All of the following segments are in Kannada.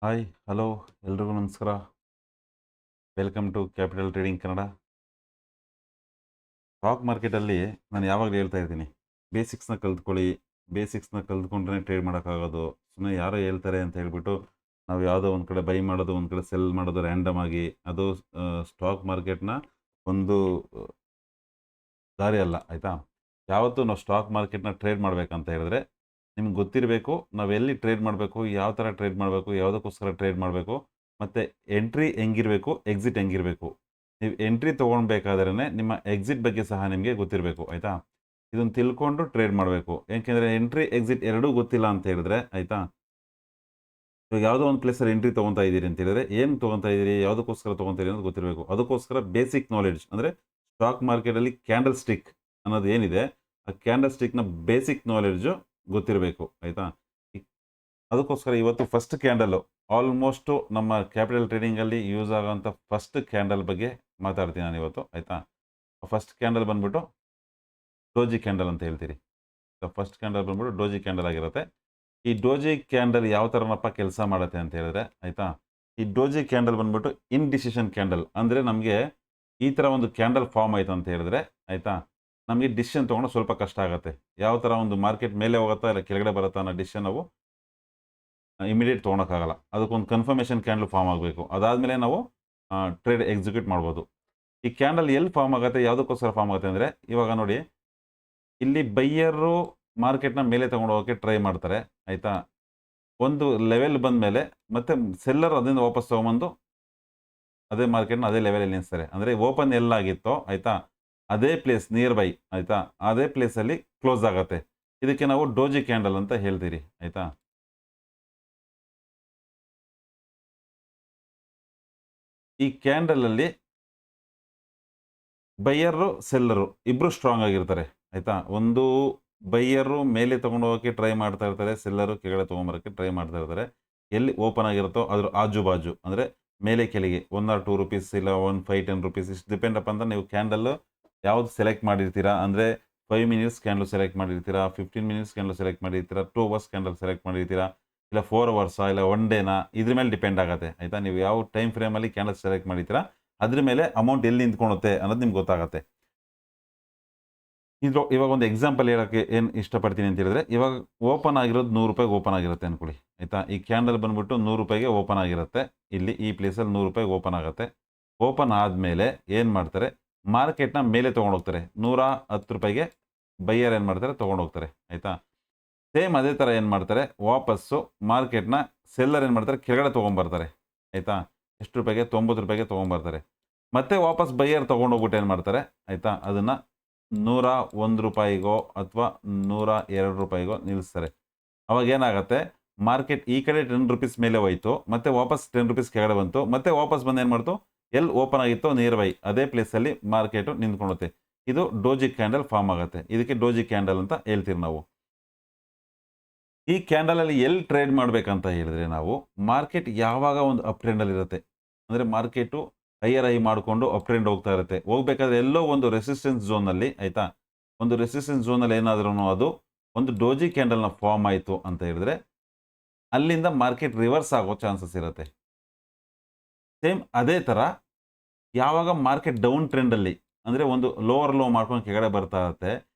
ಹಾಯ್ ಹಲೋ ಎಲ್ರಿಗೂ ನಮಸ್ಕಾರ. Welcome to capital trading Kannada. Stock ಮಾರ್ಕೆಟಲ್ಲಿ ನಾನು ಯಾವಾಗಲೂ ಹೇಳ್ತಾ ಇದ್ದೀನಿ, ಬೇಸಿಕ್ಸ್ನ ಕಲ್ತ್ಕೊಳ್ಳಿ. ಬೇಸಿಕ್ಸ್ನ ಕಲ್ತ್ಕೊಂಡ್ರೆ ಟ್ರೇಡ್ ಮಾಡೋಕ್ಕಾಗೋದು. ಸುಮ್ಮನೆ ಯಾರೋ ಹೇಳ್ತಾರೆ ಅಂತ ಹೇಳ್ಬಿಟ್ಟು ನಾವು ಯಾವುದೋ ಒಂದು ಕಡೆ ಬೈ ಮಾಡೋದು, ಒಂದು ಕಡೆ ಸೆಲ್ ಮಾಡೋದು ರ್ಯಾಂಡಮ್ ಆಗಿ, ಅದು ಸ್ಟಾಕ್ ಮಾರ್ಕೆಟ್ನ ಒಂದು ದಾರಿ ಅಲ್ಲ, ಆಯಿತಾ. ಯಾವತ್ತೂ ನಾವು ಸ್ಟಾಕ್ ಮಾರ್ಕೆಟ್ನ ಟ್ರೇಡ್ ಮಾಡಬೇಕಂತ ಹೇಳಿದ್ರೆ ನಿಮ್ಗೆ ಗೊತ್ತಿರಬೇಕು ನಾವು ಎಲ್ಲಿ ಟ್ರೇಡ್ ಮಾಡಬೇಕು, ಯಾವ ಥರ ಟ್ರೇಡ್ ಮಾಡಬೇಕು, ಯಾವುದಕ್ಕೋಸ್ಕರ ಟ್ರೇಡ್ ಮಾಡಬೇಕು, ಮತ್ತು ಎಂಟ್ರಿ ಹೆಂಗಿರಬೇಕು, ಎಕ್ಸಿಟ್ ಹೆಂಗಿರಬೇಕು. ನೀವು ಎಂಟ್ರಿ ತೊಗೊಳ್ಬೇಕಾದ್ರೇ ನಿಮ್ಮ ಎಕ್ಸಿಟ್ ಬಗ್ಗೆ ಸಹ ನಿಮಗೆ ಗೊತ್ತಿರಬೇಕು, ಆಯಿತಾ. ಇದನ್ನು ತಿಳ್ಕೊಂಡು ಟ್ರೇಡ್ ಮಾಡಬೇಕು. ಯಾಕೆಂದರೆ ಎಂಟ್ರಿ ಎಕ್ಸಿಟ್ ಎರಡೂ ಗೊತ್ತಿಲ್ಲ ಅಂತ ಹೇಳಿದ್ರೆ, ಆಯಿತಾ, ಇವಾಗ ಯಾವುದೋ ಒಂದು ಪ್ಲೇಸಲ್ಲಿ ಎಂಟ್ರಿ ತೊಗೊತಾ ಇದ್ದೀರಿ ಅಂತ ಹೇಳಿದ್ರೆ ಏನು ತೊಗೊತಾ ಇದ್ದೀರಿ, ಯಾವುದಕ್ಕೋಸ್ಕರ ತೊಗೊತೀರಿ ಅನ್ನೋದು ಗೊತ್ತಿರಬೇಕು. ಅದಕ್ಕೋಸ್ಕರ ಬೇಸಿಕ್ ನಾಲೆಡ್ಜ್ ಅಂದರೆ ಸ್ಟಾಕ್ ಮಾರ್ಕೆಟಲ್ಲಿ ಕ್ಯಾಂಡಲ್ ಸ್ಟಿಕ್ ಅನ್ನೋದು ಏನಿದೆ, ಆ ಕ್ಯಾಂಡಲ್ ಸ್ಟಿಕ್ನ ಬೇಸಿಕ್ ನಾಲೆಡ್ಜು ಗೊತ್ತಿರಬೇಕು, ಆಯಿತಾ. ಅದಕ್ಕೋಸ್ಕರ ಇವತ್ತು ಫಸ್ಟ್ ಕ್ಯಾಂಡಲ್ಲು, ಆಲ್ಮೋಸ್ಟು ನಮ್ಮ ಕ್ಯಾಪಿಟಲ್ ಟ್ರೇಡಿಂಗಲ್ಲಿ ಯೂಸ್ ಆಗೋಂಥ ಫಸ್ಟ್ ಕ್ಯಾಂಡಲ್ ಬಗ್ಗೆ ಮಾತಾಡ್ತೀನಿ ನಾನು ಇವತ್ತು, ಆಯಿತಾ. ಫಸ್ಟ್ ಕ್ಯಾಂಡಲ್ ಬಂದ್ಬಿಟ್ಟು ಡೋಜಿ ಕ್ಯಾಂಡಲ್ ಅಂತ ಹೇಳ್ತೀರಿ. ಫಸ್ಟ್ ಕ್ಯಾಂಡಲ್ ಬಂದ್ಬಿಟ್ಟು ಡೋಜಿ ಕ್ಯಾಂಡಲ್ ಆಗಿರುತ್ತೆ. ಈ ಡೋಜಿ ಕ್ಯಾಂಡಲ್ ಯಾವ ಥರನಪ್ಪ ಕೆಲಸ ಮಾಡುತ್ತೆ ಅಂತ ಹೇಳಿದ್ರೆ, ಆಯಿತಾ, ಈ ಡೋಜಿ ಕ್ಯಾಂಡಲ್ ಬಂದ್ಬಿಟ್ಟು ಇನ್ಡಿಸಿಷನ್ ಕ್ಯಾಂಡಲ್. ಅಂದರೆ ನಮಗೆ ಈ ಥರ ಒಂದು ಕ್ಯಾಂಡಲ್ ಫಾರ್ಮ್ ಆಯಿತು ಅಂತ ಹೇಳಿದ್ರೆ, ಆಯಿತಾ, ನಮಗೆ ಡಿಸಿಷನ್ ತೊಗೊಂಡು ಸ್ವಲ್ಪ ಕಷ್ಟ ಆಗುತ್ತೆ. ಯಾವ ಥರ ಒಂದು ಮಾರ್ಕೆಟ್ ಮೇಲೆ ಹೋಗುತ್ತಾ ಇಲ್ಲ ಕೆಳಗಡೆ ಬರುತ್ತಾ ಅನ್ನೋ ಡಿಸಿಷನ್ ನಾವು ಇಮಿಡಿಯೇಟ್ ತೊಗೊಳಕ್ಕಾಗಲ್ಲ. ಅದಕ್ಕೊಂದು ಕನ್ಫರ್ಮೇಷನ್ ಕ್ಯಾಂಡಲ್ ಫಾರ್ಮ್ ಆಗಬೇಕು. ಅದಾದಮೇಲೆ ನಾವು ಟ್ರೇಡ್ ಎಕ್ಸಿಕ್ಯೂಟ್ ಮಾಡ್ಬೋದು. ಈ ಕ್ಯಾಂಡಲ್ ಎಲ್ಲಿ ಫಾರ್ಮ್ ಆಗುತ್ತೆ, ಯಾವುದಕ್ಕೋಸ್ಕರ ಫಾರ್ಮ್ ಆಗುತ್ತೆ ಅಂದರೆ, ಇವಾಗ ನೋಡಿ, ಇಲ್ಲಿ ಬೈಯರು ಮಾರ್ಕೆಟ್ನ ಮೇಲೆ ತೊಗೊಂಡು ಹೋಗೋಕ್ಕೆ ಟ್ರೈ ಮಾಡ್ತಾರೆ, ಆಯಿತಾ. ಒಂದು ಲೆವೆಲ್ ಬಂದ ಮೇಲೆ ಮತ್ತೆ ಸೆಲ್ಲರ್ ಅದರಿಂದ ವಾಪಸ್ ತೊಗೊಂಬಂದು ಅದೇ ಮಾರ್ಕೆಟ್ನ ಅದೇ ಲೆವೆಲಲ್ಲಿ ನಿಲ್ಲಿಸ್ತಾರೆ. ಅಂದರೆ ಓಪನ್ ಎಲ್ಲಾಗಿತ್ತೋ, ಆಯಿತಾ, ಅದೇ ಪ್ಲೇಸ್ ನಿಯರ್ ಬೈ, ಆಯಿತಾ, ಅದೇ ಪ್ಲೇಸಲ್ಲಿ ಕ್ಲೋಸ್ ಆಗುತ್ತೆ. ಇದಕ್ಕೆ ನಾವು ಡೋಜಿ ಕ್ಯಾಂಡಲ್ ಅಂತ ಹೇಳ್ತೀರಿ, ಆಯಿತಾ. ಈ ಕ್ಯಾಂಡಲಲ್ಲಿ ಬೈಯರು ಸೆಲ್ಲರು ಇಬ್ಬರು ಸ್ಟ್ರಾಂಗ್ ಆಗಿರ್ತಾರೆ, ಆಯಿತಾ. ಒಂದು ಬೈಯರು ಮೇಲೆ ತೊಗೊಂಡು ಹೋಗೋಕ್ಕೆ ಟ್ರೈ ಮಾಡ್ತಾ ಇರ್ತಾರೆ, ಸೆಲ್ಲರು ಕೆಳಗಡೆ ತೊಗೊಂಬರೋಕ್ಕೆ ಟ್ರೈ ಮಾಡ್ತಾ ಇರ್ತಾರೆ. ಎಲ್ಲಿ ಓಪನ್ ಆಗಿರುತ್ತೋ ಅದ್ರ ಆಜು ಬಾಜು, ಅಂದರೆ ಮೇಲೆ ಕೆಳಗೆ 1 or 2 ರೂಪೀಸ್, ಇಲ್ಲ 1 5 10 ರೂಪೀಸ್, ಇಷ್ಟು ಡಿಪೆಂಡ್ ಅಪ್ ಅಂತ ನೀವು ಕ್ಯಾಂಡಲ್ಲು ಯಾವ್ದು ಸೆಲೆಕ್ಟ್ ಮಾಡಿರ್ತೀರಾ. ಅಂದರೆ 5 ಮಿನಿಟ್ಸ್ ಕ್ಯಾಂಡಲ್ ಸೆಲೆಕ್ಟ್ ಮಾಡಿರ್ತೀರಾ, 15 ಮಿನಿಟ್ಸ್ ಕ್ಯಾಂಡಲ್ ಸೆಲೆಕ್ಟ್ ಮಾಡಿರ್ತೀರಾ, 2 ಅವರ್ಸ್ ಕ್ಯಾಂಡಲ್ ಸೆಲೆಕ್ಟ್ ಮಾಡಿರ್ತೀರಾ, ಇಲ್ಲ 4 ಅವರ್ಸಾ, ಇಲ್ಲ 1 ಡೇನಾ, ಇದ್ರ ಮೇಲೆ ಡಿಪೆಂಡ್ ಆಗುತ್ತೆ, ಆಯಿತಾ. ನೀವು ಯಾವ ಟೈಮ್ ಫ್ರೇಮಲ್ಲಿ ಕ್ಯಾಂಡಲ್ ಸೆಲೆಕ್ಟ್ ಮಾಡಿರ್ತೀರಾ ಅದ್ರ ಮೇಲೆ ಅಮೌಂಟ್ ಎಲ್ಲಿ ನಿಂತ್ಕೊಳ್ಳುತ್ತೆ ಅನ್ನೋದು ನಿಮ್ಗೆ ಗೊತ್ತಾಗುತ್ತೆ. ಇವಾಗ ಒಂದು ಎಕ್ಸಾಂಪಲ್ ಹೇಳೋಕ್ಕೆ ಏನು ಇಷ್ಟಪಡ್ತೀನಿ ಅಂತ ಹೇಳಿದ್ರೆ, ಇವಾಗ ಓಪನ್ ಆಗಿರೋದು 100 ರೂಪಾಯಿಗೆ ಓಪನ್ ಆಗಿರುತ್ತೆ ಅಂದ್ಕೊಳ್ಳಿ, ಆಯಿತಾ. ಈ ಕ್ಯಾಂಡಲ್ ಬಂದ್ಬಿಟ್ಟು 100 ರೂಪಾಯಿಗೆ ಓಪನ್ ಆಗಿರುತ್ತೆ. ಇಲ್ಲಿ ಈ ಪ್ಲೇಸಲ್ಲಿ 100 ರೂಪಾಯಿಗೆ ಓಪನ್ ಆಗುತ್ತೆ. ಓಪನ್ ಆದಮೇಲೆ ಏನು ಮಾಡ್ತಾರೆ, ಮಾರ್ಕೆಟ್ನ ಮೇಲೆ ತೊಗೊಂಡೋಗ್ತಾರೆ. 110 ರೂಪಾಯಿಗೆ ಬೈಯರ್ ಏನು ಮಾಡ್ತಾರೆ, ತೊಗೊಂಡೋಗ್ತಾರೆ, ಆಯಿತಾ. ಸೇಮ್ ಅದೇ ಥರ ಏನು ಮಾಡ್ತಾರೆ, ವಾಪಸ್ಸು ಮಾರ್ಕೆಟ್ನ ಸೆಲ್ಲರ್ ಏನು ಮಾಡ್ತಾರೆ, ಕೆಳಗಡೆ ತೊಗೊಂಬರ್ತಾರೆ, ಆಯಿತಾ. ಎಷ್ಟು ರೂಪಾಯಿಗೆ, 90 ರೂಪಾಯಿಗೆ ತೊಗೊಂಬರ್ತಾರೆ. ಮತ್ತೆ ವಾಪಸ್ ಬೈಯರ್ ತೊಗೊಂಡೋಗ್ಬಿಟ್ಟು ಏನು ಮಾಡ್ತಾರೆ, ಆಯಿತಾ, ಅದನ್ನು 101 ರೂಪಾಯಿಗೋ ಅಥವಾ 102 ರೂಪಾಯಿಗೋ ನಿಲ್ಲಿಸ್ತಾರೆ. ಅವಾಗ ಏನಾಗುತ್ತೆ, ಮಾರ್ಕೆಟ್ ಈ ಕಡೆ 10 ರೂಪೀಸ್ ಮೇಲೆ ಹೋಯಿತು, ಮತ್ತೆ ವಾಪಸ್ 10 ರೂಪೀಸ್ ಕೆಳಗಡೆ ಬಂತು, ಮತ್ತೆ ವಾಪಸ್ ಬಂದು ಏನು ಮಾಡ್ತು, ಎಲ್ಲಿ ಓಪನ್ ಆಗಿತ್ತೋ ನಿಯರ್ ಬೈ ಅದೇ ಪ್ಲೇಸಲ್ಲಿ ಮಾರ್ಕೆಟು ನಿಂತ್ಕೊಳ್ಳುತ್ತೆ. ಇದು ಡೋಜಿ ಕ್ಯಾಂಡಲ್ ಫಾರ್ಮ್ ಆಗುತ್ತೆ. ಇದಕ್ಕೆ ಡೋಜಿ ಕ್ಯಾಂಡಲ್ ಅಂತ ಹೇಳ್ತೀವಿ ನಾವು. ಈ ಕ್ಯಾಂಡಲಲ್ಲಿ ಎಲ್ಲಿ ಟ್ರೇಡ್ ಮಾಡಬೇಕಂತ ಹೇಳಿದ್ರೆ, ನಾವು ಮಾರ್ಕೆಟ್ ಯಾವಾಗ ಒಂದು ಅಪ್ ಟ್ರೆಂಡಲ್ಲಿ ಇರುತ್ತೆ, ಅಂದರೆ ಮಾರ್ಕೆಟು ಹೈಯರ್ ಹೈ ಮಾಡಿಕೊಂಡು ಅಪ್ ಟ್ರೆಂಡ್ ಹೋಗ್ತಾ ಇರುತ್ತೆ. ಹೋಗ್ಬೇಕಾದ್ರೆ ಎಲ್ಲೋ ಒಂದು ರೆಸಿಸ್ಟೆನ್ಸ್ ಝೋನಲ್ಲಿ, ಆಯಿತಾ, ಒಂದು ರೆಸಿಸ್ಟೆನ್ಸ್ ಝೋನಲ್ಲಿ ಏನಾದ್ರೂ ಅದು ಒಂದು ಡೋಜಿ ಕ್ಯಾಂಡಲ್ನ ಫಾರ್ಮ್ ಆಯಿತು ಅಂತ ಹೇಳಿದ್ರೆ ಅಲ್ಲಿಂದ ಮಾರ್ಕೆಟ್ ರಿವರ್ಸ್ ಆಗೋ ಚಾನ್ಸಸ್ ಇರುತ್ತೆ. ಸೇಮ್ ಅದೇ ಥರ ಯಾವಾಗ ಮಾರ್ಕೆಟ್ ಡೌನ್ ಟ್ರೆಂಡಲ್ಲಿ, ಅಂದರೆ ಒಂದು ಲೋವರ್ ಲೋ ಮಾಡ್ಕೊಂಡು ಕೆಳಗಡೆ ಬರ್ತಾ ಇರುತ್ತೆ,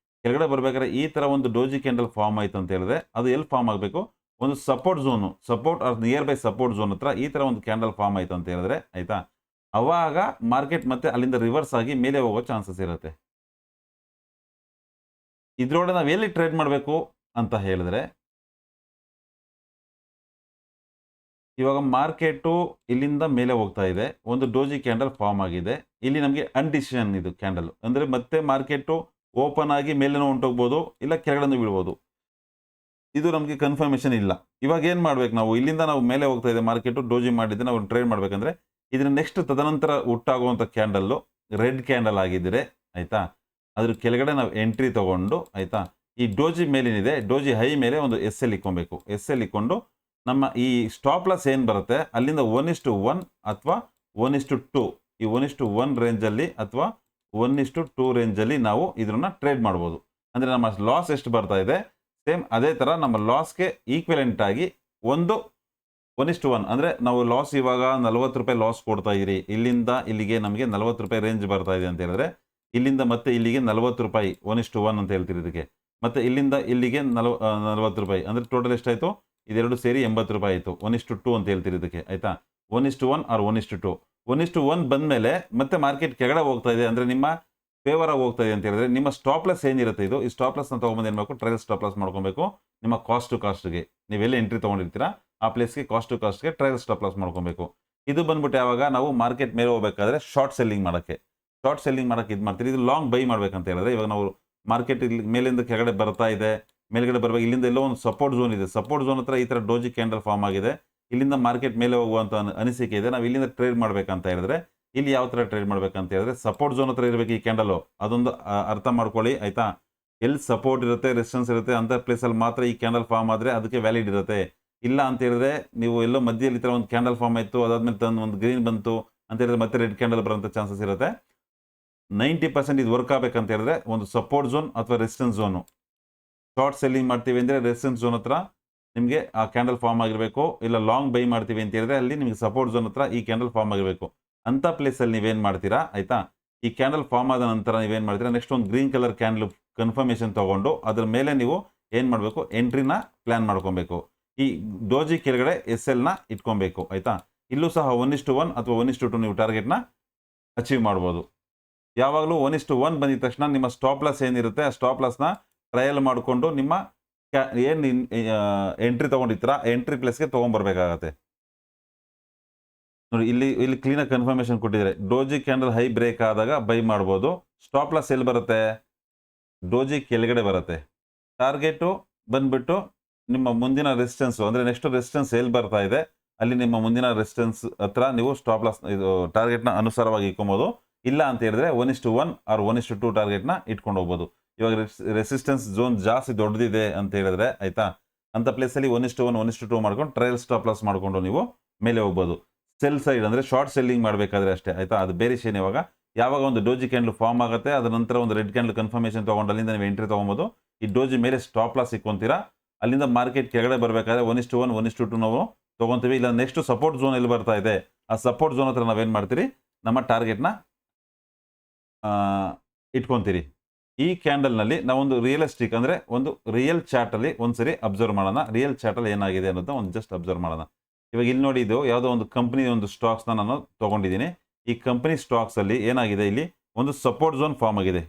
ಕೆಳಗಡೆ ಬರಬೇಕಾದ್ರೆ ಈ ಥರ ಒಂದು ಡೋಜಿ ಕ್ಯಾಂಡಲ್ ಫಾರ್ಮ್ ಆಯಿತು ಅಂತ ಹೇಳಿದ್ರೆ ಅದು ಎಲ್ಲಿ ಫಾರ್ಮ್ ಆಗಬೇಕು, ಒಂದು support zone, support or near by support zone ಹತ್ರ ಈ ಥರ ಒಂದು ಕ್ಯಾಂಡಲ್ ಫಾರ್ಮ್ ಆಯಿತು ಅಂತ ಹೇಳಿದ್ರೆ, ಆಯಿತಾ, ಅವಾಗ ಮಾರ್ಕೆಟ್ ಮತ್ತೆ ಅಲ್ಲಿಂದ ರಿವರ್ಸ್ ಆಗಿ ಮೇಲೆ ಹೋಗೋ ಚಾನ್ಸಸ್ ಇರುತ್ತೆ. ಇದ್ರೊಳಗೆ ನಾವು ಎಲ್ಲಿ ಟ್ರೇಡ್ ಮಾಡಬೇಕು ಅಂತ ಹೇಳಿದ್ರೆ, ಇವಾಗ ಮಾರ್ಕೆಟು ಇಲ್ಲಿಂದ ಮೇಲೆ ಹೋಗ್ತಾ ಇದೆ, ಒಂದು ಡೋಜಿ ಕ್ಯಾಂಡಲ್ ಫಾರ್ಮ್ ಆಗಿದೆ. ಇಲ್ಲಿ ನಮಗೆ ಅನ್ಡಿಸಿಷನ್ ಇದು ಕ್ಯಾಂಡಲ್, ಅಂದರೆ ಮತ್ತೆ ಮಾರ್ಕೆಟು ಓಪನ್ ಆಗಿ ಮೇಲೇನೋ ಹೊಂಟೋಗ್ಬೋದು, ಇಲ್ಲ ಕೆಳಗಡೆ ಬೀಳ್ಬೋದು. ಇದು ನಮಗೆ ಕನ್ಫರ್ಮೇಷನ್ ಇಲ್ಲ. ಇವಾಗ ಏನು ಮಾಡ್ಬೇಕು, ನಾವು ಇಲ್ಲಿಂದ ನಾವು ಮೇಲೆ ಹೋಗ್ತಾ ಇದೆ ಮಾರ್ಕೆಟು, ಡೋಜಿ ಮಾಡಿದ್ರೆ ನಾವು ಟ್ರೇಡ್ ಮಾಡಬೇಕಂದ್ರೆ ಇದರ ನೆಕ್ಸ್ಟ್ ತದನಂತರ ಹುಟ್ಟಾಗುವಂಥ ಕ್ಯಾಂಡಲ್ಲು ರೆಡ್ ಕ್ಯಾಂಡಲ್ ಆಗಿದ್ದರೆ, ಆಯಿತಾ, ಅದ್ರ ಕೆಳಗಡೆ ನಾವು ಎಂಟ್ರಿ ತೊಗೊಂಡು, ಆಯಿತಾ, ಈ ಡೋಜಿ ಮೇಲೇನಿದೆ ಡೋಜಿ ಹೈ ಮೇಲೆ ಒಂದು ಎಸ್ ಎಲ್ ಇಕ್ಕೊಬೇಕು. ಎಸ್ ಎಲ್ ಇಕ್ಕೊಂಡು ನಮ್ಮ ಈ ಸ್ಟಾಪ್ ಲಾಸ್ ಏನು ಬರುತ್ತೆ ಅಲ್ಲಿಂದ 1:1 ಅಥವಾ 1:2, ಈ 1:1 ರೇಂಜಲ್ಲಿ ಅಥವಾ 1:2 ರೇಂಜಲ್ಲಿ ನಾವು ಇದನ್ನು ಟ್ರೇಡ್ ಮಾಡ್ಬೋದು. ಅಂದರೆ ನಮ್ಮ ಲಾಸ್ ಎಷ್ಟು ಬರ್ತಾ ಇದೆ, ಸೇಮ್ ಅದೇ ಥರ ನಮ್ಮ ಲಾಸ್ಗೆ ಈಕ್ವಲೆಂಟ್ ಆಗಿ ಒಂದು 1:1 ಅಂದರೆ ನಾವು ಲಾಸ್ ಇವಾಗ ₹40 ಲಾಸ್ ಕೊಡ್ತಾ ಇದ್ದೀರಿ. ಇಲ್ಲಿಂದ ಇಲ್ಲಿಗೆ ನಮಗೆ ₹40 ರೇಂಜ್ ಬರ್ತಾ ಇದೆ ಅಂತ ಹೇಳಿದ್ರೆ, ಇಲ್ಲಿಂದ ಮತ್ತೆ ಇಲ್ಲಿಗೆ ₹40 1:1 ಅಂತ ಹೇಳ್ತೀರಿ ಇದಕ್ಕೆ. ಮತ್ತೆ ಇಲ್ಲಿಂದ ಇಲ್ಲಿಗೆ ₹40 ಅಂದರೆ ಟೋಟಲ್ ಎಷ್ಟಾಯಿತು? ಇದೆರಡು ಸೇರಿ ₹80 ಆಯಿತು. 1:2 ಅಂತ ಹೇಳ್ತೀರಿ ಇದಕ್ಕೆ, ಆಯಿತಾ? 1:1 ಆರ್ 1:2. 1:1 ಬಂದಮೇಲೆ ಮತ್ತೆ ಮಾರ್ಕೆಟ್ ಕೆಳಗಡೆ ಹೋಗ್ತಾ ಇದೆ ಅಂದರೆ ನಿಮ್ಮ ಫೇವರ್ ಆಗಿ ಹೋಗ್ತಾ ಇದೆ ಅಂತ ಹೇಳಿದ್ರೆ, ನಿಮ್ಮ ಸ್ಟಾಪ್ ಲಾಸ್ ಏನಿರುತ್ತೆ ಇದು, ಈ ಸ್ಟಾಪ್ ಲಾಸ್ನ ತೊಗೊಂಬಂದು ಏನು ಮಾಡಬೇಕು? ಟ್ರಯಲ್ ಸ್ಟಾಪ್ ಲಾಸ್ ಮಾಡ್ಕೊಬೇಕು. ನಿಮ್ಮ ಕಾಸ್ಟ್ ಟು ಕಾಸ್ಟ್ಗೆ ನೀವೆಲ್ಲಿ ಎಂಟ್ರಿ ತೊಗೊಂಡಿರ್ತೀರಾ ಆ ಪ್ಲೇಸ್ಗೆ ಕಾಸ್ಟ್ ಟು ಕಾಸ್ಟ್ಗೆ ಟ್ರಯಲ್ ಸ್ಟಾಪ್ ಲಾಸ್ ಮಾಡ್ಕೊಬೇಕು. ಇದು ಬಂದ್ಬಿಟ್ಟು ಯಾವಾಗ ನಾವು ಮಾರ್ಕೆಟ್ ಮೇಲೆ ಹೋಗಬೇಕಾದ್ರೆ ಶಾರ್ಟ್ ಸೆಲ್ಲಿಂಗ್ ಮಾಡೋಕ್ಕೆ ಇದು ಮಾಡ್ತೀರಿ. ಇದು ಲಾಂಗ್ ಬೈ ಮಾಡ್ಬೇಕಂತ ಹೇಳಿದ್ರೆ, ಇವಾಗ ನಾವು ಮಾರ್ಕೆಟ್ ಇಲ್ಲಿ ಮೇಲಿಂದ ಕೆಳಗಡೆ ಬರ್ತಾ ಇದೆ, ಮೇಲ್ಗಡೆ ಬರಬೇಕು. ಇಲ್ಲಿಂದ ಎಲ್ಲೋ ಒಂದು ಸಪೋರ್ಟ್ ಝೋನ್ ಇದೆ. ಸಪೋರ್ಟ್ ಝೋನ್ ಹತ್ರ ಈ ಥರ ಡೋಜಿ ಕ್ಯಾಂಡಲ್ ಫಾರ್ಮ್ ಆಗಿದೆ. ಇಲ್ಲಿಂದ ಮಾರ್ಕೆಟ್ ಮೇಲೆ ಹೋಗುವಂಥ ಅನಿಸಿಕೆ ಇದೆ. ನಾವು ಇಲ್ಲಿಂದ ಟ್ರೇಡ್ ಮಾಡಬೇಕಂತ ಹೇಳಿದ್ರೆ, ಇಲ್ಲಿ ಯಾವ ಥರ ಟ್ರೇಡ್ ಮಾಡಬೇಕಂತ ಹೇಳಿದ್ರೆ, ಸಪೋರ್ಟ್ ಝೋನ್ ಹತ್ರ ಇರಬೇಕು ಈ ಕ್ಯಾಂಡಲು. ಅದೊಂದು ಅರ್ಥ ಮಾಡ್ಕೊಳ್ಳಿ, ಆಯಿತಾ? ಎಲ್ಲಿ ಸಪೋರ್ಟ್ ಇರುತ್ತೆ, ರೆಸಿಸ್ಟೆನ್ಸ್ ಇರುತ್ತೆ ಅಂಥ ಪ್ಲೇಸಲ್ಲಿ ಮಾತ್ರ ಈ ಕ್ಯಾಂಡಲ್ ಫಾರ್ಮ್ ಆದರೆ ಅದಕ್ಕೆ ವ್ಯಾಲಿಡ್ ಇರುತ್ತೆ. ಇಲ್ಲ ಅಂತ ಹೇಳಿದ್ರೆ, ನೀವು ಎಲ್ಲೋ ಮಧ್ಯದಲ್ಲಿ ಈ ಥರ ಒಂದು ಕ್ಯಾಂಡಲ್ ಫಾರ್ಮ್ ಆಯಿತು, ಅದಾದ್ಮೇಲೆ ತಂದು ಒಂದು ಗ್ರೀನ್ ಬಂತು ಅಂತ ಹೇಳಿದ್ರೆ ಮತ್ತೆ ರೆಡ್ ಕ್ಯಾಂಡಲ್ ಬರೋಂಥ ಚಾನ್ಸಸ್ ಇರುತ್ತೆ. 90% ಇದು ವರ್ಕ್ ಆಗಬೇಕಂತ ಹೇಳಿದ್ರೆ ಒಂದು ಸಪೋರ್ಟ್ ಝೋನ್ ಅಥವಾ ರೆಸಿಸ್ಟೆನ್ಸ್ ಝೋನು. ಶಾರ್ಟ್ ಸೆಲ್ಲಿಂಗ್ ಮಾಡ್ತೀವಿ ಅಂದರೆ ರೆಸಿಸ್ಟೆನ್ಸ್ ಝೋನ್ ಹತ್ರ ನಿಮಗೆ ಆ ಕ್ಯಾಂಡಲ್ ಫಾರ್ಮ್ ಆಗಿರಬೇಕು. ಇಲ್ಲ ಲಾಂಗ್ ಬೈ ಮಾಡ್ತೀವಿ ಅಂತ ಹೇಳಿದ್ರೆ ಅಲ್ಲಿ ನಿಮಗೆ ಸಪೋರ್ಟ್ ಝೋನ್ ಹತ್ರ ಈ ಕ್ಯಾಂಡಲ್ ಫಾರ್ಮ್ ಆಗಿರಬೇಕು. ಅಂಥ ಪ್ಲೇಸಲ್ಲಿ ನೀವೇನು ಮಾಡ್ತೀರಾ, ಆಯಿತಾ? ಈ ಕ್ಯಾಂಡಲ್ ಫಾರ್ಮ್ ಆದ ನಂತರ ನೀವೇನು ಮಾಡ್ತೀರಾ, ನೆಕ್ಸ್ಟ್ ಒಂದು ಗ್ರೀನ್ ಕಲರ್ ಕ್ಯಾಂಡಲ್ ಕನ್ಫರ್ಮೇಷನ್ ತೊಗೊಂಡು ಅದ್ರ ಮೇಲೆ ನೀವು ಏನು ಮಾಡಬೇಕು? ಎಂಟ್ರಿನ ಪ್ಲ್ಯಾನ್ ಮಾಡ್ಕೊಬೇಕು. ಈ ಡೋಜಿ ಕೆಳಗಡೆ SLನ ಇಟ್ಕೊಬೇಕು, ಆಯಿತಾ? ಇಲ್ಲೂ ಸಹ 1:1 ಅಥವಾ 1:2 ನೀವು ಟಾರ್ಗೆಟ್ನ ಅಚೀವ್ ಮಾಡ್ಬೋದು. ಯಾವಾಗಲೂ 1:1 ಬಂದಿದ ತಕ್ಷಣ ನಿಮ್ಮ ಸ್ಟಾಪ್ ಲಾಸ್ ಏನಿರುತ್ತೆ ಆ ಸ್ಟಾಪ್ ಲಾಸ್ನ ಟ್ರಯಲ್ ಮಾಡಿಕೊಂಡು ನಿಮ್ಮ ಏನು ಎಂಟ್ರಿ ತೊಗೊಂಡಿರ್ತೀರಾ ಎಂಟ್ರಿ ಪ್ಲೇಸ್ಗೆ ತೊಗೊಂಬರ್ಬೇಕಾಗತ್ತೆ. ನೋಡಿ, ಇಲ್ಲಿ ಕ್ಲೀನಾಗಿ ಕನ್ಫರ್ಮೇಷನ್ ಕೊಟ್ಟಿದ್ದಾರೆ. ಡೋಜಿ ಕ್ಯಾಂಡಲ್ ಹೈ ಬ್ರೇಕ್ ಆದಾಗ ಬೈ ಮಾಡ್ಬೋದು. ಸ್ಟಾಪ್ ಲಾಸ್ ಎಲ್ಲಿ ಬರುತ್ತೆ? ಡೋಜಿ ಕೆಳಗಡೆ ಬರುತ್ತೆ. ಟಾರ್ಗೆಟು ಬಂದ್ಬಿಟ್ಟು ನಿಮ್ಮ ಮುಂದಿನ ರೆಸಿಸ್ಟೆನ್ಸು ಅಂದರೆ ನೆಕ್ಸ್ಟ್ ರೆಸಿಸ್ಟೆನ್ಸ್ ಎಲ್ಲಿ ಬರ್ತಾ ಇದೆ ಅಲ್ಲಿ ನಿಮ್ಮ ಮುಂದಿನ ರೆಸಿಸ್ಟೆನ್ಸ್ ಹತ್ರ ನೀವು ಸ್ಟಾಪ್ ಲಾಸ್ ಇದು ಟಾರ್ಗೆಟ್ನ ಅನುಸಾರವಾಗಿ ಇಟ್ಕೊಬೋದು. ಇಲ್ಲ ಅಂತ ಹೇಳಿದ್ರೆ 1:1 ಆರ್ 1:2 ಟಾರ್ಗೆಟ್ನ ಇಟ್ಕೊಂಡು ಹೋಗ್ಬೋದು. ಇವಾಗ ರೆಸಿಸ್ಟೆನ್ಸ್ ಝೋನ್ ಜಾಸ್ತಿ ದೊಡ್ಡದಿದೆ ಅಂತ ಹೇಳಿದ್ರೆ, ಆಯಿತಾ, ಅಂಥ ಪ್ಲೇಸಲ್ಲಿ 1:1 1:2 ಮಾಡ್ಕೊಂಡು ಟ್ರಯಲ್ ಸ್ಟಾಪ್ ಲಾಸ್ ಮಾಡಿಕೊಂಡು ನೀವು ಮೇಲೆ ಹೋಗ್ಬೋದು. ಸೆಲ್ ಸೈಡ್ ಅಂದರೆ ಶಾರ್ಟ್ ಸೆಲ್ಲಿಂಗ್ ಮಾಡಬೇಕಾದ್ರೆ ಅಷ್ಟೇ, ಆಯಿತಾ? ಅದು ಬೇರೆ ವಿಷಯ. ಯಾವಾಗ ಒಂದು ಡೋಜಿ ಕ್ಯಾಂಡಲ್ ಫಾರ್ಮ್ ಆಗುತ್ತೆ ಅದರ ನಂತರ ಒಂದು ರೆಡ್ ಕ್ಯಾಂಡಲ್ ಕನ್ಫರ್ಮೇಷನ್ ತೊಗೊಂಡು ಅಲ್ಲಿಂದ ನೀವು ಎಂಟ್ರಿ ತೊಗೊಬೋದು. ಈ ಡೋಜಿ ಮೇಲೆ ಸ್ಟಾಪ್ ಲಾಸ್ ಇಕ್ಕೊಂತೀರಾ. ಅಲ್ಲಿಂದ ಮಾರ್ಕೆಟ್ ಕೆಳಗಡೆ ಬರಬೇಕಾದ್ರೆ 1:1 1:2 ನಾವು ತೊಗೊತೀವಿ. ಇಲ್ಲ ನೆಕ್ಸ್ಟ್ ಸಪೋರ್ಟ್ ಝೋನ್ ಎಲ್ಲಿ ಬರ್ತಾ ಇದೆ ಆ ಸಪೋರ್ಟ್ ಝೋನ್ ಹತ್ರ ನಾವೇನು ಮಾಡ್ತೀರಿ, ನಮ್ಮ ಟಾರ್ಗೆಟ್ನ ಇಟ್ಕೊತೀರಿ. ಈ ಕ್ಯಾಂಡಲ್ನಲ್ಲಿ ನಾವೊಂದು ರಿಯಲಿಸ್ಟಿಕ್ ಅಂದರೆ ಒಂದು ರಿಯಲ್ ಚಾರ್ಟಲ್ಲಿ ಒಂದ್ಸರಿ ಅಬ್ಸರ್ವ್ ಮಾಡೋಣ. ರಿಯಲ್ ಚಾರ್ಟಲ್ಲಿ ಏನಾಗಿದೆ ಅನ್ನೋದನ್ನ ಒಂದು ಜಸ್ಟ್ ಅಬ್ಸರ್ವ್ ಮಾಡೋಣ. ಇವಾಗ ಇಲ್ಲಿ ನೋಡಿ, ಇದು ಯಾವುದೋ ಒಂದು ಕಂಪ್ನಿ ಒಂದು ಸ್ಟಾಕ್ಸ್ನ ನಾನು ತೊಗೊಂಡಿದ್ದೀನಿ. ಈ ಕಂಪ್ನಿ ಸ್ಟಾಕ್ಸಲ್ಲಿ ಏನಾಗಿದೆ, ಇಲ್ಲಿ ಒಂದು ಸಪೋರ್ಟ್ ಝೋನ್ ಫಾರ್ಮ್ ಆಗಿದೆ.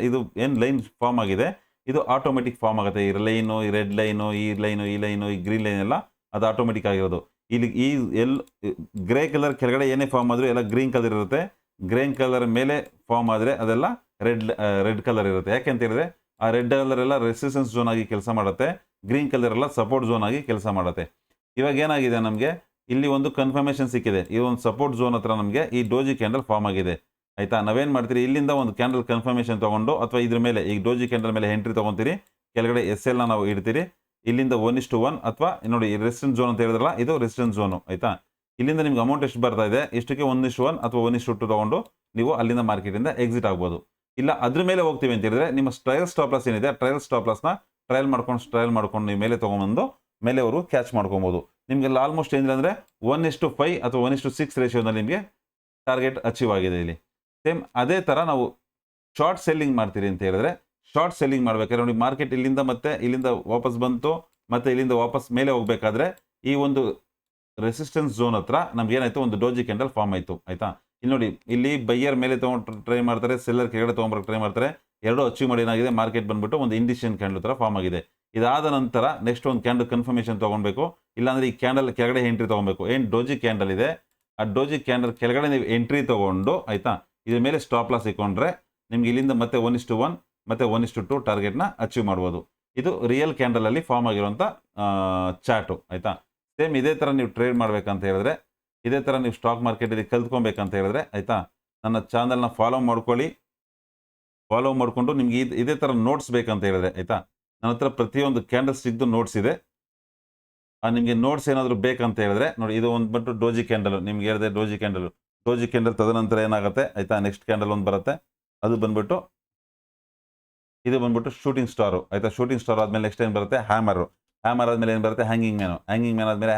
ಇದು ಏನು ಲೈನ್ ಫಾರ್ಮ್ ಆಗಿದೆ ಇದು ಆಟೋಮೆಟಿಕ್ ಫಾರ್ಮ್ ಆಗುತ್ತೆ. ಈ ಲೈನು, ಈ ರೆಡ್ ಲೈನು, ಈ ಲೈನು, ಈ ಗ್ರೀನ್ ಲೈನ್ ಎಲ್ಲ ಅದು ಆಟೋಮೆಟಿಕ್ ಆಗಿರೋದು. ಇಲ್ಲಿ ಈ ಗ್ರೇ ಕಲರ್ ಕೆಳಗಡೆ ಏನೇ ಫಾರ್ಮ್ ಆದರೂ ಎಲ್ಲ ಗ್ರೀನ್ ಕಲರ್ ಇರುತ್ತೆ. ಗ್ರೀನ್ ಕಲರ್ ಮೇಲೆ ಫಾರ್ಮ್ ಆದರೆ ಅದೆಲ್ಲ ರೆಡ್ ಕಲರ್ ಇರುತ್ತೆ. ಯಾಕೆ ಅಂತ ಹೇಳಿದ್ರೆ ಆ ರೆಡ್ ಕಲರ್ ಎಲ್ಲ ರೆಸಿಸ್ಟೆನ್ಸ್ ಝೋನ್ ಆಗಿ ಕೆಲಸ ಮಾಡುತ್ತೆ, ಗ್ರೀನ್ ಕಲರ್ ಎಲ್ಲ ಸಪೋರ್ಟ್ ಝೋನ್ ಆಗಿ ಕೆಲಸ ಮಾಡುತ್ತೆ. ಇವಾಗ ಏನಾಗಿದೆ, ನಮಗೆ ಇಲ್ಲಿ ಒಂದು ಕನ್ಫರ್ಮೇಷನ್ ಸಿಕ್ಕಿದೆ. ಈ ಒಂದು ಸಪೋರ್ಟ್ ಝೋನ್ ಹತ್ರ ನಮಗೆ ಈ ಡೋಜಿ ಕ್ಯಾಂಡಲ್ ಫಾರ್ಮ್ ಆಗಿದೆ, ಆಯಿತಾ? ನಾವೇನು ಮಾಡ್ತೀರಿ, ಇಲ್ಲಿಂದ ಒಂದು ಕ್ಯಾಂಡಲ್ ಕನ್ಫರ್ಮೇಷನ್ ತೊಗೊಂಡು ಅಥವಾ ಇದ್ರ ಮೇಲೆ ಈ ಡೋಜಿ ಕ್ಯಾಂಡಲ್ ಮೇಲೆ ಎಂಟ್ರಿ ತೊಗೊತೀರಿ. ಕೆಳಗಡೆ SLನ ನಾವು ಇಡ್ತೀರಿ. ಇಲ್ಲಿಂದ 1:1 ಅಥವಾ ನೋಡಿ ರೆಸಿಸ್ಟೆನ್ಸ್ ಝೋನ್ ಅಂತ ಹೇಳಿದ್ರಲ್ಲ, ಇದು ರೆಸಿಸ್ಟೆನ್ಸ್ ಝೋನು, ಆಯಿತಾ? ಇಲ್ಲಿಂದ ನಿಮ್ಗೆ ಅಮೌಂಟ್ ಎಷ್ಟು ಬರ್ತಾ ಇದೆ, ಇಷ್ಟಕ್ಕೆ 1:1 ಅಥವಾ 1:2 ತೊಗೊಂಡು ನೀವು ಅಲ್ಲಿಂದ ಮಾರ್ಕೆಟಿಂದ ಎಕ್ಸಿಟ್ ಆಗ್ಬೋದು. ಇಲ್ಲ ಅದ್ರ ಮೇಲೆ ಹೋಗ್ತೀವಿ ಅಂತ ಹೇಳಿದ್ರೆ ನಿಮ್ಮ ಟ್ರಯಲ್ ಸ್ಟಾಪ್ ಲಾಸ್ ಏನಿದೆ ಟ್ರಯಲ್ ಸ್ಟಾಪ್ ಲಾಸ್ನ ಟ್ರಯಲ್ ಮಾಡ್ಕೊಂಡು ನೀವು ಮೇಲೆ ತೊಗೊಂಬಂದು ಮೇಲೆ ಅವರು ಕ್ಯಾಚ್ ಮಾಡ್ಕೊಬೋದು. ನಿಮಗೆ ಆಲ್ಮೋಸ್ಟ್ ಏನಿಲ್ಲ ಅಂದರೆ 1:5 ಅಥವಾ 1:6 ರೇಷಿಯೋದಲ್ಲಿ ನಿಮಗೆ ಟಾರ್ಗೆಟ್ ಅಚೀವ್ ಆಗಿದೆ. ಇಲ್ಲಿ ಸೇಮ್ ಅದೇ ಥರ ನಾವು ಶಾರ್ಟ್ ಸೆಲ್ಲಿಂಗ್ ಮಾಡ್ತೀರಿ ಅಂತ ಹೇಳಿದ್ರೆ, ಶಾರ್ಟ್ ಸೆಲ್ಲಿಂಗ್ ಮಾಡಬೇಕಾದ್ರೆ ನೋಡಿ, ಮಾರ್ಕೆಟ್ ಇಲ್ಲಿಂದ ಮತ್ತೆ ಇಲ್ಲಿಂದ ವಾಪಸ್ ಬಂತು, ಮತ್ತೆ ಇಲ್ಲಿಂದ ವಾಪಸ್ ಮೇಲೆ ಹೋಗಬೇಕಾದ್ರೆ ಈ ಒಂದು ರೆಸಿಸ್ಟೆನ್ಸ್ ಝೋನ್ ಹತ್ರ ನಮ್ಗೆ ಏನಾಯಿತು, ಒಂದು ಡೋಜಿ ಕ್ಯಾಂಡಲ್ ಫಾರ್ಮ್ ಆಯಿತು, ಆಯಿತಾ? ಇಲ್ಲಿ ನೋಡಿ, ಇಲ್ಲಿ ಬೈಯರ್ ಮೇಲೆ ತೊಗೊಂಡು ಟ್ರೈ ಮಾಡ್ತಾರೆ, ಸೆಲ್ಲರ್ ಕೆಳಗಡೆ ತೊಗೊಂಬರಕ್ಕೆ ಟ್ರೈ ಮಾಡ್ತಾರೆ. ಎರಡು ಅಚೀವ್ ಮಾಡಿ ಏನಾಗಿದೆ, ಮಾರ್ಕೆಟ್ ಬಂದುಬಿಟ್ಟು ಒಂದು ಇಂಡಿಷನ್ ಕ್ಯಾಂಡಲ್ ಥರ ಫಾರ್ಮ್ ಆಗಿದೆ. ಇದಾದ ನಂತರ ನೆಕ್ಸ್ಟ್ ಒಂದು ಕ್ಯಾಂಡಲ್ ಕನ್ಫರ್ಮೇಷನ್ ತೊಗೊಬೇಕು. ಇಲ್ಲಾಂದರೆ ಈ ಕ್ಯಾಂಡಲ್ ಕೆಳಗಡೆ ಎಂಟ್ರಿ ತೊಗೊಬೇಕು. ಏನು ಡೋಜಿ ಕ್ಯಾಂಡಲ್ ಇದೆ ಆ ಡೋಜಿ ಕ್ಯಾಂಡಲ್ ಕೆಳಗಡೆ ನೀವು ಎಂಟ್ರಿ ತೊಗೊಂಡು, ಆಯಿತಾ, ಇದ್ರ ಮೇಲೆ ಸ್ಟಾಪ್ ಲಾಸ್ ಇಟ್ಕೊಂಡ್ರೆ ನಿಮ್ಗೆ ಇಲ್ಲಿಂದ ಮತ್ತೆ 1:1 ಮತ್ತು 1:2 ಟಾರ್ಗೆಟ್ನ ಅಚೀವ್ ಮಾಡ್ಬೋದು. ಇದು ರಿಯಲ್ ಕ್ಯಾಂಡಲಲ್ಲಿ ಫಾರ್ಮ್ ಆಗಿರುವಂಥ ಚಾರ್ಟು, ಆಯಿತಾ? ಸೇಮ್ ಇದೇ ಥರ ನೀವು ಟ್ರೇಡ್ ಮಾಡಬೇಕಂತ ಹೇಳಿದ್ರೆ, ಇದೇ ಥರ ನೀವು ಸ್ಟಾಕ್ ಮಾರ್ಕೆಟಲ್ಲಿ ಕಲ್ತ್ಕೊಬೇಕಂತ ಹೇಳಿದ್ರೆ, ಆಯಿತಾ, ನನ್ನ ಚಾನಲ್ನ ಫಾಲೋ ಮಾಡ್ಕೊಳ್ಳಿ. ಫಾಲೋ ಮಾಡಿಕೊಂಡು ನಿಮ್ಗೆ ಇದೇ ಥರ ನೋಟ್ಸ್ ಬೇಕಂತ ಹೇಳಿದ್ರೆ, ಆಯಿತಾ, ನನ್ನ ಹತ್ರ ಪ್ರತಿಯೊಂದು ಕ್ಯಾಂಡಲ್ ಸ್ಟಿಕ್ದು ನೋಟ್ಸ್ ಇದೆ. ನಿಮಗೆ ನೋಟ್ಸ್ ಏನಾದರೂ ಬೇಕಂತ ಹೇಳಿದ್ರೆ ನೋಡಿ, ಇದು ಒಂದು ಬಂದು ಡೋಜಿ ಕ್ಯಾಂಡಲ್, ನಿಮ್ಗೆ ಹೇಳಿದೆ ಡೋಜಿ ಕ್ಯಾಂಡಲ್ ತದನಂತರ ಏನಾಗುತ್ತೆ, ಆಯಿತಾ, ನೆಕ್ಸ್ಟ್ ಕ್ಯಾಂಡಲ್ ಒಂದು ಬರುತ್ತೆ. ಅದು ಬಂದ್ಬಿಟ್ಟು ಇದು ಬಂದ್ಬಿಟ್ಟು ಶೂಟಿಂಗ್ ಸ್ಟಾರು, ಆಯಿತಾ? ಶೂಟಿಂಗ್ ಸ್ಟಾರ್ ಆದಮೇಲೆ ನೆಕ್ಸ್ಟ್ ಏನು ಬರುತ್ತೆ, ಹ್ಯಾಮರ್ ಆದಮೇಲೆ ಏನು ಬರುತ್ತೆ, ಹ್ಯಾಂಗಿಂಗ್ ಮ್ಯಾನ್ ಆದಮೇಲೆ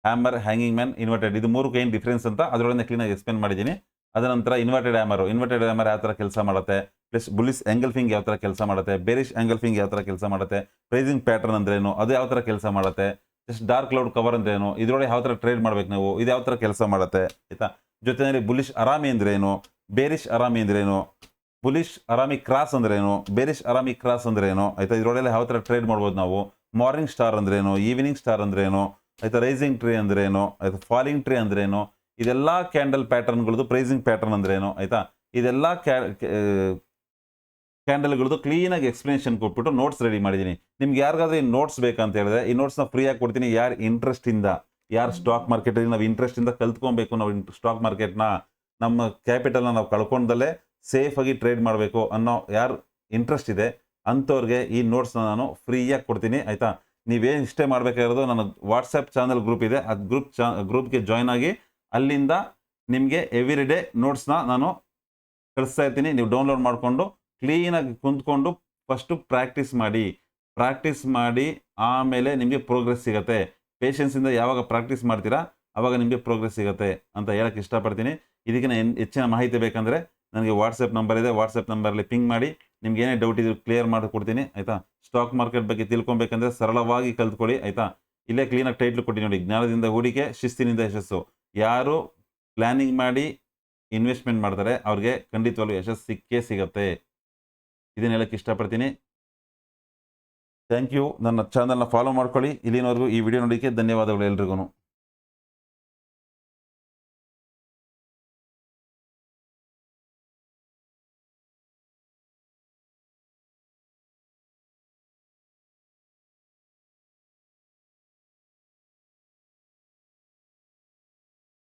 ಹ್ಯಾಮರ್, ಹ್ಯಾಂಗಿಂಗ್ ಮ್ಯಾನ್, ಇನ್ವರ್ಟೆಡ್ ಇದು ಮೂರಕ್ಕೆ ಏನು ಡಿಫ್ರೆನ್ಸ್ ಅಂತ ಅದರೊಳಗೆ ಕ್ಲೀನಾಗಿ ಎಕ್ಸ್ಪ್ಲೇನ್ ಮಾಡಿದ್ದೀನಿ. ಅದರ ನಂತರ ಇನ್ವರ್ಟೆಡ್ ಹ್ಯಾಮರ್ ಯಾವ ಥರ ಕೆಲಸ ಮಾಡುತ್ತೆ, ಪ್ಲಸ್ ಬುಲಿಶ್ ಎಂಗಲ್ಫಿಂಗ್ ಯಾವ ಥರ ಕೆಲಸ ಮಾಡುತ್ತೆ, ಬೇರಿಶ್ ಎಂಗಲ್ಫಿಂಗ್ ಯಾವ ಥರ ಕೆಲಸ ಮಾಡುತ್ತೆ, ಪ್ರೈಸಿಂಗ್ ಪ್ಯಾಟರ್ನ್ ಅಂದ್ರೇನು ಅದು ಯಾವ ಥರ ಕೆಲಸ ಮಾಡುತ್ತೆ, ಜಸ್ಟ್ ಡಾರ್ಕ್ ಕ್ಲೌಡ್ ಕವರ್ ಅಂದ್ರೇನು, ಇದರೊಳಗೆ ಯಾವ ಥರ ಟ್ರೇಡ್ ಮಾಡ್ಬೇಕು ನಾವು, ಇದು ಯಾವ ಥರ ಕೆಲಸ ಮಾಡುತ್ತೆ ಆಯಿತಾ. ಜೊತೆಯಲ್ಲಿ ಬುಲಿಶ್ ಅರಾಮಿ ಅಂದ್ರೇನು, ಬೇರಿಶ್ ಅರಾಮಿ ಅಂದ್ರೇನು, ಬುಲಿಶ್ ಅರಾಮಿ ಕ್ರಾಸ್ ಅಂದ್ರೇನು, ಬೇರಿಶ್ ಅರಾಮಿ ಕ್ರಾಸ್ ಅಂದ್ರೇನು ಆಯಿತಾ. ಇದರೊಳಗೆ ಯಾವ ಥರ ಟ್ರೇಡ್ ಮಾಡ್ಬೋದು ನಾವು, ಮಾರ್ನಿಂಗ್ ಸ್ಟಾರ್ ಅಂದ್ರೇನು, ಈವ್ನಿಂಗ್ ಸ್ಟಾರ್ ಅಂದ್ರೇನು ಆಯಿತಾ, ರೈಸಿಂಗ್ ಟ್ರೀ ಅಂದ್ರೇನು ಆಯಿತಾ, ಫಾಲಿಂಗ್ ಟ್ರೀ ಅಂದ್ರೇನು, ಇದೆಲ್ಲ ಕ್ಯಾಂಡಲ್ ಪ್ಯಾಟರ್ನ್ಗಳದ್ದು ಪ್ರೈಸಿಂಗ್ ಪ್ಯಾಟರ್ನ್ ಅಂದ್ರೇನು ಆಯಿತಾ. ಇದೆಲ್ಲ ಕ್ಯಾಂಡಲ್ಗಳದ್ದು ಕ್ಲೀನಾಗಿ ಎಕ್ಸ್ಪ್ಲನೇಷನ್ ಕೊಟ್ಬಿಟ್ಟು ನೋಟ್ಸ್ ರೆಡಿ ಮಾಡಿದ್ದೀನಿ. ನಿಮ್ಗೆ ಯಾರಿಗಾದ್ರೂ ಈ ನೋಟ್ಸ್ ಬೇಕಂತ ಹೇಳಿದ್ರೆ ಈ ನೋಟ್ಸ್ನ ಫ್ರೀಯಾಗಿ ಕೊಡ್ತೀನಿ. ಯಾರು ಇಂಟ್ರೆಸ್ಟಿಂದ, ಯಾರು ಸ್ಟಾಕ್ ಮಾರ್ಕೆಟಲ್ಲಿ ನಾವು ಇಂಟ್ರೆಸ್ಟಿಂದ ಕಲ್ತ್ಕೊಬೇಕು, ನಾವು ಸ್ಟಾಕ್ ಮಾರ್ಕೆಟ್ನ ನಮ್ಮ ಕ್ಯಾಪಿಟಲ್ನ ನಾವು ಕಳ್ಕೊಂಡಲ್ಲೇ ಸೇಫಾಗಿ ಟ್ರೇಡ್ ಮಾಡಬೇಕು ಅನ್ನೋ ಯಾರು ಇಂಟ್ರೆಸ್ಟ್ ಇದೆ ಅಂಥವ್ರಿಗೆ ಈ ನೋಟ್ಸ್ನ ನಾನು ಫ್ರೀಯಾಗಿ ಕೊಡ್ತೀನಿ ಆಯಿತಾ. ನೀವೇನು ಇಷ್ಟೇ ಮಾಡಬೇಕಾಗಿರೋದು, ನನ್ನ ವಾಟ್ಸಪ್ ಚಾನಲ್ ಗ್ರೂಪ್ ಇದೆ, ಆ ಗ್ರೂಪ್ಗೆ ಜಾಯ್ನ್ ಆಗಿ ಅಲ್ಲಿಂದ ನಿಮಗೆ ಎವ್ರಿ ಡೇ ನೋಟ್ಸ್ನ ನಾನು ಕಳಿಸ್ತಾ ಇರ್ತೀನಿ. ನೀವು ಡೌನ್ಲೋಡ್ ಮಾಡಿಕೊಂಡು ಕ್ಲೀನಾಗಿ ಕುಂತ್ಕೊಂಡು ಫಸ್ಟು ಪ್ರಾಕ್ಟೀಸ್ ಮಾಡಿ ಆಮೇಲೆ ನಿಮಗೆ ಪ್ರೋಗ್ರೆಸ್ ಸಿಗುತ್ತೆ. ಪೇಷನ್ಸಿಂದ ಯಾವಾಗ ಪ್ರಾಕ್ಟೀಸ್ ಮಾಡ್ತೀರಾ ಆವಾಗ ನಿಮಗೆ ಪ್ರೋಗ್ರೆಸ್ ಸಿಗುತ್ತೆ ಅಂತ ಹೇಳಕ್ಕೆ ಇಷ್ಟಪಡ್ತೀನಿ. ಇದಕ್ಕಿಂತ ಹೆಚ್ಚಿನ ಮಾಹಿತಿ ಬೇಕಂದರೆ ನನಗೆ ವಾಟ್ಸಪ್ ನಂಬರ್ ಇದೆ, ವಾಟ್ಸಪ್ ನಂಬರಲ್ಲಿ ಪಿಂಗ್ ಮಾಡಿ, ನಿಮ್ಗೆ ಏನೇ ಡೌಟ್ ಇದ್ರೂ ಕ್ಲಿಯರ್ ಮಾಡಿಕೊಡ್ತೀನಿ ಆಯಿತಾ. ಸ್ಟಾಕ್ ಮಾರ್ಕೆಟ್ ಬಗ್ಗೆ ತಿಳ್ಕೊಬೇಕಂದ್ರೆ ಸರಳವಾಗಿ ಕಲ್ತ್ಕೊಳ್ಳಿ ಆಯಿತಾ. ಇಲ್ಲೇ ಕ್ಲೀನಾಗಿ ಟೈಟ್ಲ್ ಕೊಟ್ಟಿದ್ದೀನಿ ನೋಡಿ, ಜ್ಞಾನದಿಂದ ಹೂಡಿಕೆ, ಶಿಸ್ತಿನಿಂದ ಯಶಸ್ಸು. ಯಾರು ಪ್ಲ್ಯಾನಿಂಗ್ ಮಾಡಿ ಇನ್ವೆಸ್ಟ್ಮೆಂಟ್ ಮಾಡ್ತಾರೆ ಅವ್ರಿಗೆ ಖಂಡಿತವಾಗ್ಲೂ ಯಶಸ್ಸು ಸಿಕ್ಕೇ ಸಿಗುತ್ತೆ. ಇದನ್ನು ಹೇಳಕ್ಕೆ ಇಷ್ಟಪಡ್ತೀನಿ. Thank you. ನನ್ನ ಚಾನಲ್ನ ಫಾಲೋ ಮಾಡ್ಕೊಳ್ಳಿ. ಇಲ್ಲಿನವರೆಗೂ ಈ ವಿಡಿಯೋ ನೋಡೋಕ್ಕೆ ಧನ್ಯವಾದಗಳು ಎಲ್ರಿಗೂ.